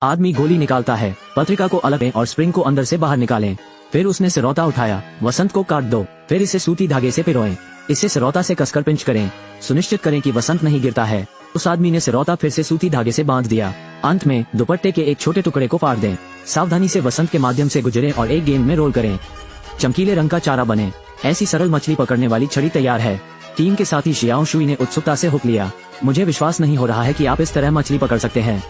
आदमी गोली निकालता है, पत्रिका को अलग करें और स्प्रिंग को अंदर से बाहर निकालें। फिर उसने सिरौता उठाया, वसंत को काट दो, फिर इसे सूती धागे से पिरोएं। इसे सिरौता से कसकर पिंच करें, सुनिश्चित करें कि वसंत नहीं गिरता है। उस आदमी ने सिरौता फिर से सूती धागे से बांध दिया। अंत में दुपट्टे के एक छोटे टुकड़े को फाड़ दें। सावधानी से वसंत के माध्यम से गुजरें और एक गेंद में रोल करें। चमकीले रंग का चारा बने। ऐसी सरल मछली पकड़ने वाली छड़ी तैयार है। टीम के साथी शियाओ शुई ने उत्सुकता से हुक लिया। मुझे विश्वास नहीं हो रहा है कि आप इस तरह मछली पकड़ सकते हैं।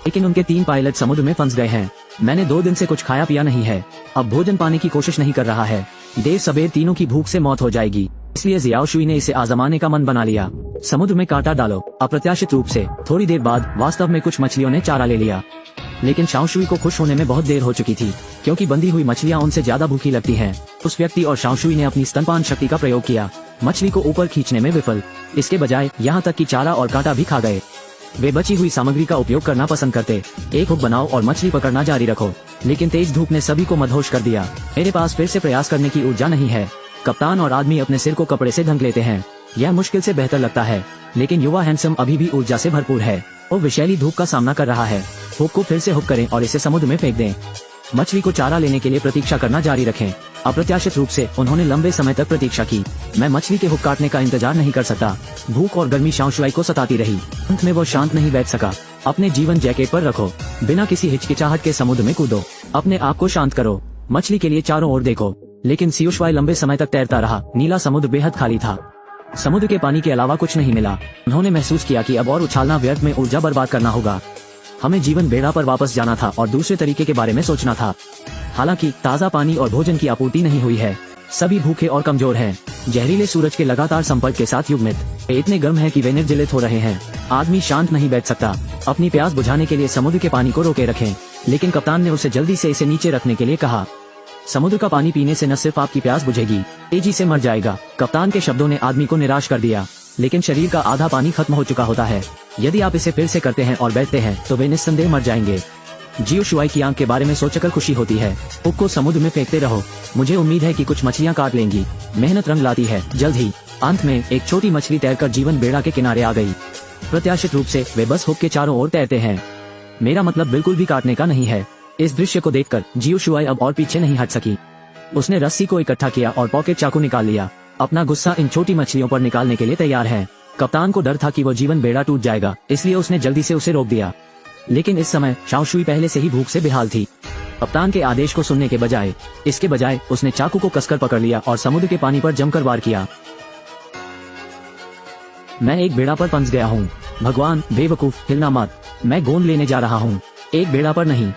लेकिन उनके 3 पायलट समुद्र में फंस गए हैं। मैंने 2 दिन से कुछ खाया पिया नहीं है। अब भोजन पाने की कोशिश नहीं कर रहा है। देर सबेर तीनों की भूख से मौत हो जाएगी। इसलिए जियाओ शुई ने इसे आजमाने का मन बना लिया। समुद्र में कांटा डालो। अप्रत्याशित रूप से थोड़ी देर बाद वास्तव में कुछ मछलियों ने चारा ले लिया। लेकिन शाओ शुई को खुश होने में बहुत देर हो चुकी थी, क्योंकि बंधी हुई मछलियां उनसे ज्यादा भूखी लगती हैं। उस व्यक्ति और शाओ शुई ने अपनी स्तनपान शक्ति का प्रयोग किया। मछली को ऊपर खींचने में विफल। इसके बजाय यहाँ तक कि चारा और कांटा भी खा गए। वे बची हुई सामग्री का उपयोग करना पसंद करते। एक हुक बनाओ और मछली पकड़ना जारी रखो। लेकिन तेज धूप ने सभी को मदहोश कर दिया। मेरे पास फिर से प्रयास करने की ऊर्जा नहीं है। कप्तान और आदमी अपने सिर को कपड़े से ढक लेते हैं। यह मुश्किल से बेहतर लगता है, लेकिन युवा हैंडसम अभी भी ऊर्जा से भरपूर है। वो विषैली धूप का सामना कर रहा है। हुक को फिर से हुक करें और इसे समुद्र में फेंक दें। मछली को चारा लेने के लिए प्रतीक्षा करना जारी रखें। अप्रत्याशित रूप से उन्होंने लंबे समय तक प्रतीक्षा की। मैं मछली के हुक काटने का इंतजार नहीं कर सकता। भूख और गर्मी शाओ शुई को सताती रही। अंत में वो शांत नहीं बैठ सका। अपने जीवन जैकेट पर रखो। बिना किसी हिचकिचाहट के समुद्र में कूदो। अपने आप को शांत करो। मछली के लिए चारों ओर देखो। लेकिन सियाओ शुई लंबे समय तक तैरता रहा। नीला समुद्र बेहद खाली था। समुद्र के पानी के अलावा कुछ नहीं मिला। उन्होंने महसूस किया कि अब और उछालना व्यर्थ में ऊर्जा बर्बाद करना होगा। हमें जीवन बेड़ा पर वापस जाना था और दूसरे तरीके के बारे में सोचना था। हालांकि ताज़ा पानी और भोजन की आपूर्ति नहीं हुई है। सभी भूखे और कमजोर हैं। जहरीले सूरज के लगातार संपर्क के साथ युग्मित वे इतने गर्म हैं कि वे निर्जलित हो रहे हैं। आदमी शांत नहीं बैठ सकता। अपनी प्यास बुझाने के लिए समुद्र के पानी को रोके रखें। लेकिन कप्तान ने उसे जल्दी से इसे नीचे रखने के लिए कहा। समुद्र का पानी पीने से न सिर्फ आपकी प्यास बुझेगी, तेजी से मर जाएगा। कप्तान के शब्दों ने आदमी को निराश कर दिया। लेकिन शरीर का आधा पानी खत्म हो चुका होता है। यदि आप इसे फिर से करते हैं और बैठते हैं तो वे निस्संदेह मर जाएंगे। जियाओ शुई की आंख के बारे में सोचकर खुशी होती है। हुक को समुद्र में फेंकते रहो। मुझे उम्मीद है कि कुछ मछलियां काट लेंगी। मेहनत रंग लाती है। जल्द ही अंत में एक छोटी मछली तैरकर जीवन बेड़ा के किनारे आ गई। प्रत्याशित रूप से वे बस हुक के चारों ओर तैरते हैं। मेरा मतलब बिल्कुल भी काटने का नहीं है। इस दृश्य को देखकर जियाओ शुई अब और पीछे नहीं हट सकी। उसने रस्सी को इकट्ठा किया और पॉकेट चाकू निकाल लिया। अपना गुस्सा इन छोटी मछलियों पर निकालने के लिए तैयार है। कप्तान को डर था कि वो जीवन बेड़ा टूट जाएगा, इसलिए उसने जल्दी से उसे रोक दिया। लेकिन इस समय शाओ शुई पहले से ही भूख से बेहाल थी। कप्तान के आदेश को सुनने के बजाय उसने चाकू को कसकर पकड़ लिया और समुद्र के पानी पर जमकर वार किया। मैं एक बेड़ा पर फंस गया हूँ। भगवान, बेवकूफ, हिलना मत। मैं गोंद लेने जा रहा हूँ, एक बेड़ा पर नहीं।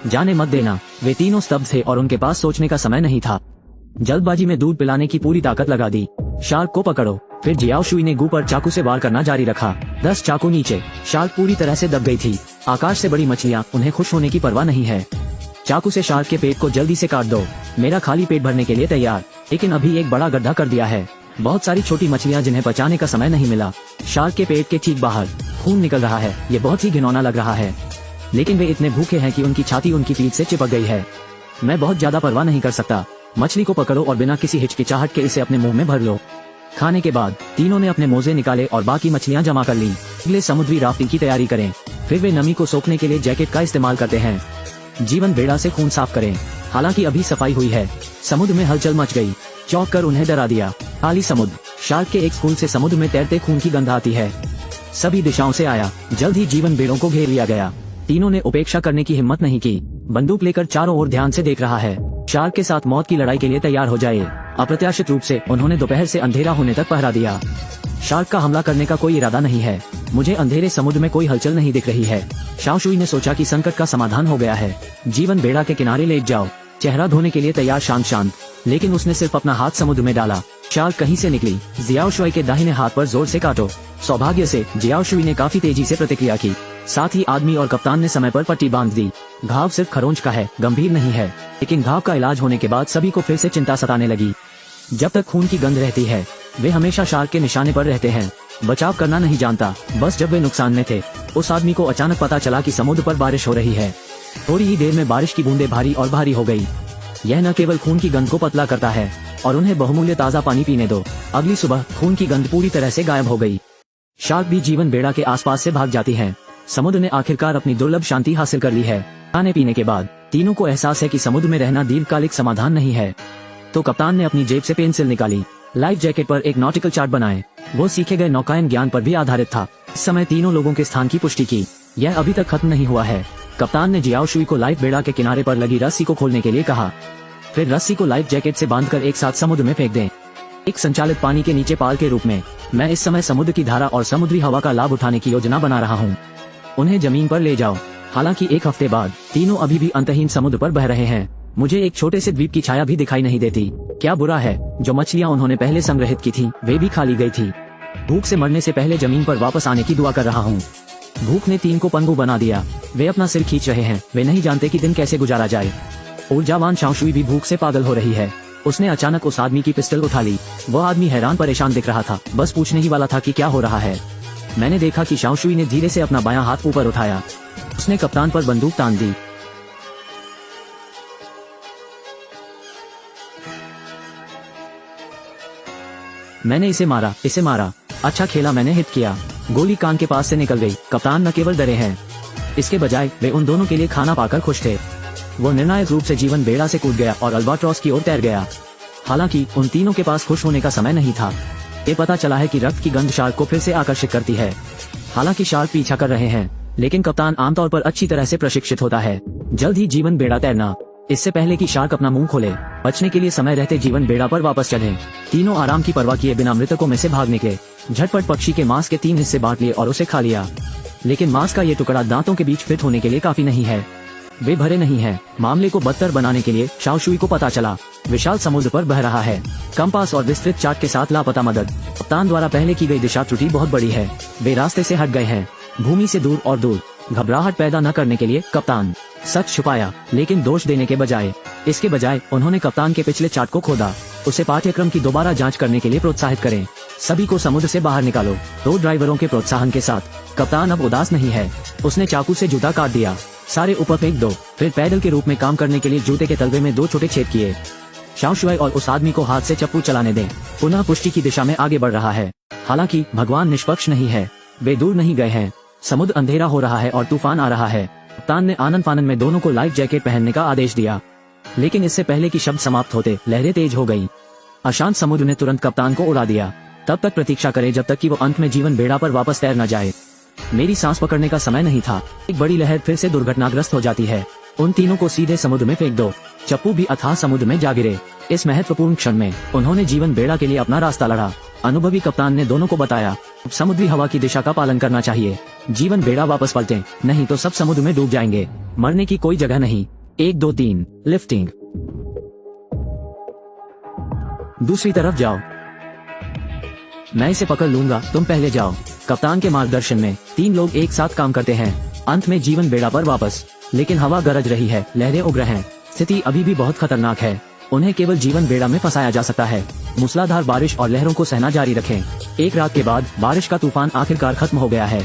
जाने मत देना। वे तीनों स्तब्ध थे और उनके पास सोचने का समय नहीं था। जल्दबाजी में दूध पिलाने की पूरी ताकत लगा दी। शार्क को पकड़ो। फिर जियाओ शुई ने गू पर चाकू से वार करना जारी रखा। 10 चाकू नीचे। शार्क पूरी तरह से दब गई थी। आकाश से बड़ी मछलियां, उन्हें खुश होने की परवाह नहीं है। चाकू से शार्क के पेट को जल्दी से काट दो। मेरा खाली पेट भरने के लिए तैयार। लेकिन अभी एक बड़ा गड्ढा कर दिया है। बहुत सारी छोटी मछलियां जिन्हें पचाने का समय नहीं मिला। शार्क के पेट के ठीक बाहर खून निकल रहा है। ये बहुत ही घिनौना लग रहा है। लेकिन वे इतने भूखे हैं कि उनकी छाती उनकी पीठ से चिपक गई है। मैं बहुत ज्यादा परवाह नहीं कर सकता। मछली को पकड़ो और बिना किसी हिचकिचाहट के इसे अपने मुंह में भर लो। खाने के बाद तीनों ने अपने मोजे निकाले और बाकी मछलियां जमा कर ली। अगले समुद्री राफ्टिंग की तैयारी करें। फिर वे नमी को सोखने के लिए जैकेट का इस्तेमाल करते हैं। जीवन बेड़ा से खून साफ करें। हालांकि अभी सफाई हुई है। समुद्र में हलचल मच गई। चौंक कर उन्हें डरा दिया। काली समुद्र। शार्क के एक स्कूल से समुद्र में तैरते खून की गंध आती है। सभी दिशाओं से आया। जल्द ही जीवन बेड़ों को घेर लिया गया। तीनों ने उपेक्षा करने की हिम्मत नहीं की। बंदूक लेकर चारों ओर ध्यान से देख रहा है। शार्क के साथ मौत की लड़ाई के लिए तैयार हो जाए। अप्रत्याशित रूप से उन्होंने दोपहर से अंधेरा होने तक पहरा दिया। शार्क का हमला करने का कोई इरादा नहीं है। मुझे अंधेरे समुद्र में कोई हलचल नहीं दिख रही है। शाओ शुई ने सोचा कि संकट का समाधान हो गया है। जीवन बेड़ा के किनारे लेट जाओ। चेहरा धोने के लिए तैयार शांत। लेकिन उसने सिर्फ अपना हाथ समुद्र में डाला। शार्क कहीं से निकली। जियाओ शुई के दाहिने हाथ पर जोर से काटो। सौभाग्य से जियाओ शुई ने काफी तेजी से प्रतिक्रिया की। साथ ही आदमी और कप्तान ने समय पर पट्टी बांध दी। घाव सिर्फ खरोंच का है, गंभीर नहीं है। लेकिन घाव का इलाज होने के बाद सभी को फिर से चिंता सताने लगी। जब तक खून की गंध रहती है, वे हमेशा शार्क के निशाने पर रहते हैं। बचाव करना नहीं जानता। बस जब वे नुकसान में थे, उस आदमी को अचानक पता चला कि समुद्र पर बारिश हो रही है। थोड़ी ही देर में बारिश की बूंदें भारी और भारी हो गई। यह न केवल खून की गंध को पतला करता है और उन्हें बहुमूल्य ताज़ा पानी पीने दो। अगली सुबह खून की गंध पूरी तरह से गायब हो गई। शार्क भी जीवन बेड़ा के आसपास से भाग जाती हैं। समुद्र ने आखिरकार अपनी दुर्लभ शांति हासिल कर ली है। खाने पीने के बाद तीनों को एहसास है कि समुद्र में रहना दीर्घकालिक समाधान नहीं है। तो कप्तान ने अपनी जेब से पेंसिल निकाली, लाइफ जैकेट पर एक नॉटिकल चार्ट बनाए। वो सीखे गए नौकायन ज्ञान पर भी आधारित था। इस समय तीनों लोगों के स्थान की पुष्टि की। यह अभी तक खत्म नहीं हुआ है। कप्तान ने जियाओ शुई को लाइफ बेड़ा के किनारे पर लगी रस्सी को खोलने के लिए कहा। फिर रस्सी को लाइफ जैकेट से बांधकर एक साथ समुद्र में फेंक दें, एक संचालित पानी के नीचे पाल के रूप में। मैं इस समय समुद्र की धारा और समुद्री हवा का लाभ उठाने की योजना बना रहा हूँ। उन्हें जमीन पर ले जाओ। हालांकि एक हफ्ते बाद तीनों अभी भी अंतहीन समुद्र पर बह रहे हैं। मुझे एक छोटे से द्वीप की छाया भी दिखाई नहीं देती। क्या बुरा है, जो मछलियाँ उन्होंने पहले संग्रहित की थी वे भी खा ली गई थी। भूख से मरने से पहले जमीन पर वापस आने की दुआ कर रहा हूँ। भूख ने तीन को पंगु बना दिया। वे अपना सिर खींच रहे हैं। वे नहीं जानते कि दिन कैसे गुजारा जाए। ऊर्जावान शाओशुई भी भूख से पागल हो रही है। उसने अचानक उस आदमी की पिस्टल उठा ली। वह आदमी हैरान परेशान दिख रहा था, बस पूछने ही वाला था कि क्या हो रहा है। मैंने देखा कि शाओशुई ने धीरे से अपना बायां हाथ ऊपर उठाया। उसने कप्तान पर बंदूक तान दी। मैंने इसे मारा। अच्छा खेला, मैंने हिट किया। गोली कान के पास से निकल गई। कप्तान न केवल डरे हैं, इसके बजाय वे उन दोनों के लिए खाना पाकर खुश थे। वो निर्णायक रूप से जीवन बेड़ा से कूद गया और अल्बाट्रॉस की ओर तैर गया। हालांकि उन तीनों के पास खुश होने का समय नहीं था। ये पता चला है कि रक्त की गंध शार्क को फिर से आकर्षित करती है। हालांकि शार्क पीछा कर रहे हैं, लेकिन कप्तान आमतौर पर अच्छी तरह से प्रशिक्षित होता है। जल्द ही जीवन बेड़ा तैरना, इससे पहले कि शार्क अपना मुंह खोले। बचने के लिए समय रहते जीवन बेड़ा पर वापस चढ़े। तीनों आराम की परवाह किए बिना मृतकों में से भाग निकले। झटपट पक्षी के मांस के 3 हिस्से बांट लिए और उसे खा लिया। लेकिन मांस का ये टुकड़ा दांतों के बीच फिट होने के लिए काफी नहीं है। वे भरे नहीं हैं। मामले को बदतर बनाने के लिए शाओशुई को पता चला विशाल समुद्र पर बह रहा है। कंपास और विस्तृत चार्ट के साथ लापता मदद। कप्तान द्वारा पहले की गई दिशा त्रुटि बहुत बड़ी है। वे रास्ते से हट गए हैं, भूमि से दूर और दूर। घबराहट पैदा न करने के लिए कप्तान सच छुपाया, लेकिन दोष देने के बजाय। इसके बजाय उन्होंने कप्तान के पिछले चार्ट को खोदा। उसे पाठ्यक्रम की दोबारा जांच करने के लिए प्रोत्साहित करें। सभी को समुद्र से बाहर निकालो। 2 ड्राइवरों के प्रोत्साहन के साथ कप्तान अब उदास नहीं है। उसने चाकू से जूता काट दिया। सारे ऊपर फेंक दो। फिर पैडल के रूप में काम करने के लिए जूते के तलवे में 2 छोटे छेद किए। शाओशुई और उस आदमी को हाथ से चप्पू चलाने दें। पुनः पुष्टि की दिशा में आगे बढ़ रहा है। हालांकि भगवान निष्पक्ष नहीं है। वे दूर नहीं गए हैं। समुद्र अंधेरा हो रहा है और तूफान आ रहा है। कप्तान ने आनंद फानन में दोनों को लाइफ जैकेट पहनने का आदेश दिया, लेकिन इससे पहले कि शब्द समाप्त होते लहरें तेज हो गई। अशांत समुद्र ने तुरंत कप्तान को उड़ा दिया। तब तक प्रतीक्षा करे जब तक कि वो अंत में जीवन बेड़ा पर वापस तैर न जाए। मेरी सांस पकड़ने का समय नहीं था। एक बड़ी लहर फिर से दुर्घटनाग्रस्त हो जाती है। उन तीनों को सीधे समुद्र में फेंक दो। चप्पू भी अथाह समुद्र में जा गिरे। इस महत्वपूर्ण क्षण में उन्होंने जीवन बेड़ा के लिए अपना रास्ता लड़ा। अनुभवी कप्तान ने दोनों को बताया, समुद्री हवा की दिशा का पालन करना चाहिए। जीवन बेड़ा वापस पलटे, नहीं तो सब समुद्र में डूब जाएंगे। मरने की कोई जगह नहीं। 1 2 3 लिफ्टिंग। दूसरी तरफ जाओ। मैं इसे पकड़ लूंगा, तुम पहले जाओ। कप्तान के मार्गदर्शन में 3 लोग एक साथ काम करते हैं। अंत में जीवन बेड़ा पर वापस। लेकिन हवा गरज रही है, लहरें उग्र हैं। स्थिति अभी भी बहुत खतरनाक है। उन्हें केवल जीवन बेड़ा में फंसाया जा सकता है। मूसलाधार बारिश और लहरों को सहना जारी रखें। एक रात के बाद बारिश का तूफान आखिरकार खत्म हो गया है,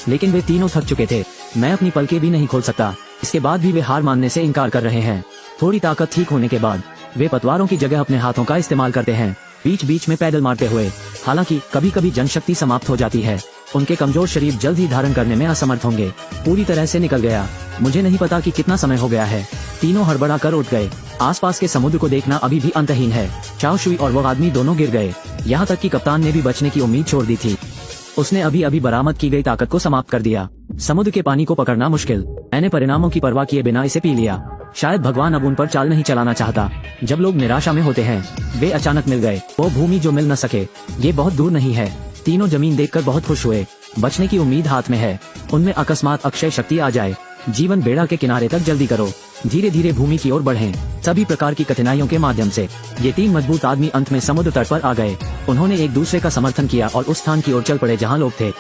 लेकिन वे तीनों थक चुके थे। मैं अपनी पलकें भी नहीं खोल सकता। इसके बाद भी वे हार मानने से इनकार कर रहे हैं। थोड़ी ताकत ठीक होने के बाद वे पतवारों की जगह अपने हाथों का इस्तेमाल करते हैं, बीच बीच में पैदल मारते हुए। हालांकि कभी कभी जनशक्ति समाप्त हो जाती है। उनके कमजोर शरीर जल्द ही धारण करने में असमर्थ होंगे। पूरी तरह से निकल गया। मुझे नहीं पता कि कितना समय हो गया है। तीनों हड़बड़ा कर उठ गए। आसपास के समुद्र को देखना अभी भी अंतहीन है। शाओशुई और वो आदमी दोनों गिर गए। यहाँ तक कि कप्तान ने भी बचने की उम्मीद छोड़ दी थी। उसने अभी अभी बरामद की गई ताकत को समाप्त कर दिया। समुद्र के पानी को पकड़ना मुश्किल। मैंने परिणामों की परवाह किए बिना इसे पी लिया। शायद भगवान अब उन पर चाल नहीं चलाना चाहता। जब लोग निराशा में होते हैं, वे अचानक मिल गए। वो भूमि जो मिल न सके, ये बहुत दूर नहीं है। तीनों जमीन देखकर बहुत खुश हुए। बचने की उम्मीद हाथ में है। उनमें अकस्मात अक्षय शक्ति आ जाए। जीवन बेड़ा के किनारे तक जल्दी करो। धीरे धीरे भूमि की ओर बढ़ें। सभी प्रकार की कठिनाइयों के माध्यम से ये 3 मजबूत आदमी अंत में समुद्र तट पर आ गए। उन्होंने एक दूसरे का समर्थन किया और उस स्थान की ओर चल पड़े जहाँ लोग थे।